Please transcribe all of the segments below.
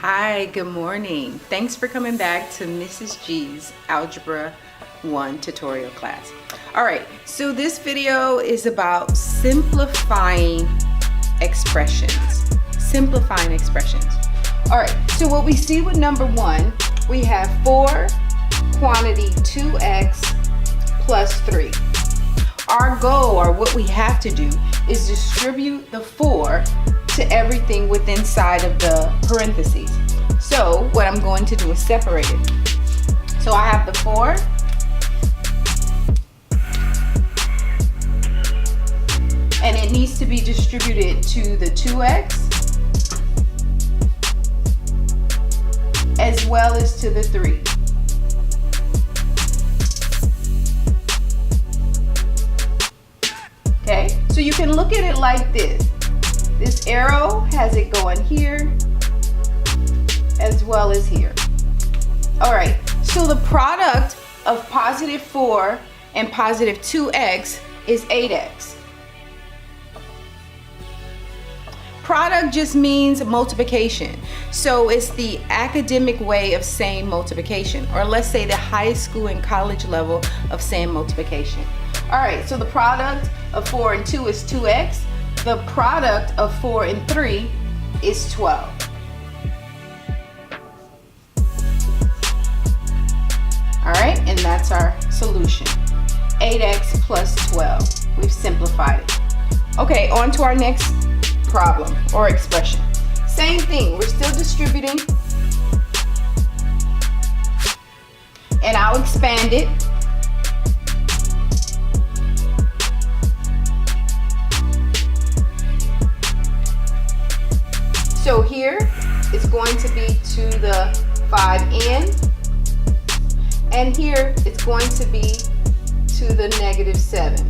Hi, good morning. Thanks for coming back to Mrs. G's Algebra 1 tutorial class. All right, so this video is about simplifying expressions. Simplifying expressions. All right, so what we see with number 1, we have 4 quantity 2x plus 3. Our goal, or what we have to do, is distribute the 4 to everything within inside of the parentheses. So what I'm going to do is separate it. So I have the 4 and it needs to be distributed to the 2x as well as to the 3. Okay, so you can look at it like this. This arrow has it going here as well as here. All right, so the product of positive 4 and positive 2x is 8x. Product just means multiplication. So it's the academic way of saying multiplication, or let's say the high school and college level of saying multiplication. All right, so the product of 4 and 2 is 2x. The product of 4 and 3 is 12. All right, and that's our solution. 8x plus 12. We've simplified it. Okay, on to our next problem or expression. Same thing, we're still distributing. And I'll expand it. So here it's going to be to the 5n, and here it's going to be to the -7.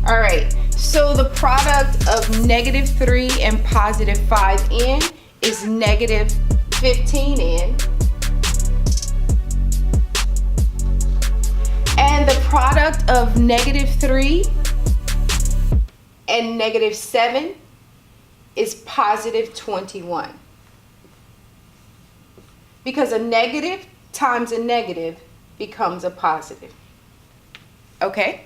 All right, so the product of -3 and positive 5n is -15n. And the product of -3 and -7 is positive 21. Because a negative times a negative becomes a positive. Okay?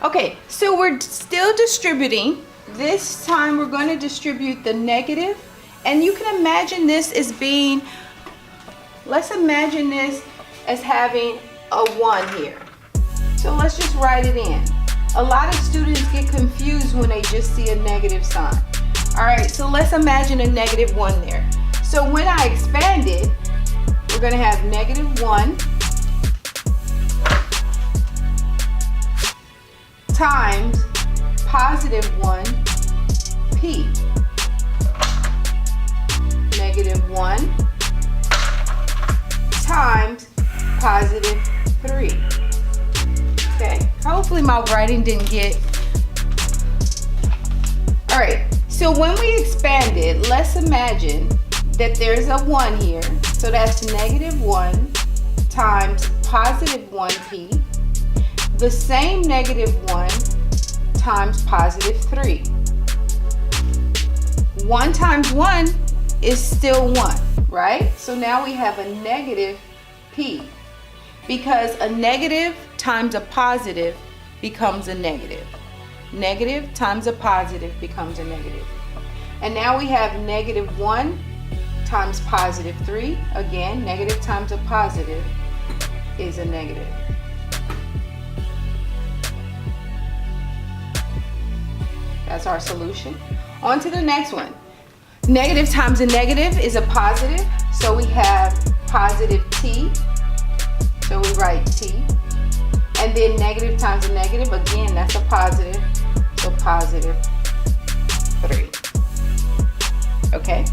Okay, so we're still distributing. This time we're going to distribute the negative, and you can imagine this as being, let's imagine this as having a 1 here. So let's just write it in. A lot of students get confused when they just see a negative sign. All right, so let's imagine a -1 there. So when I expand it, we're going to have -1 times positive 1p. -1 times positive 3. Okay, hopefully my writing didn't get... All right, so when we expand it, let's imagine that there's a 1 here. So that's -1 times positive 1p. The same -1 times positive 3. 1 times 1 is still 1, right? So now we have a negative p. Because a negative times a positive becomes a negative. Negative times a positive becomes a negative. And now we have -1 times positive 3. Again, negative times a positive is a negative. That's our solution. On to the next one. Negative times a negative is a positive. So we have positive t. So we write t. And then negative times a negative, again, that's a positive. So positive 3. Okay?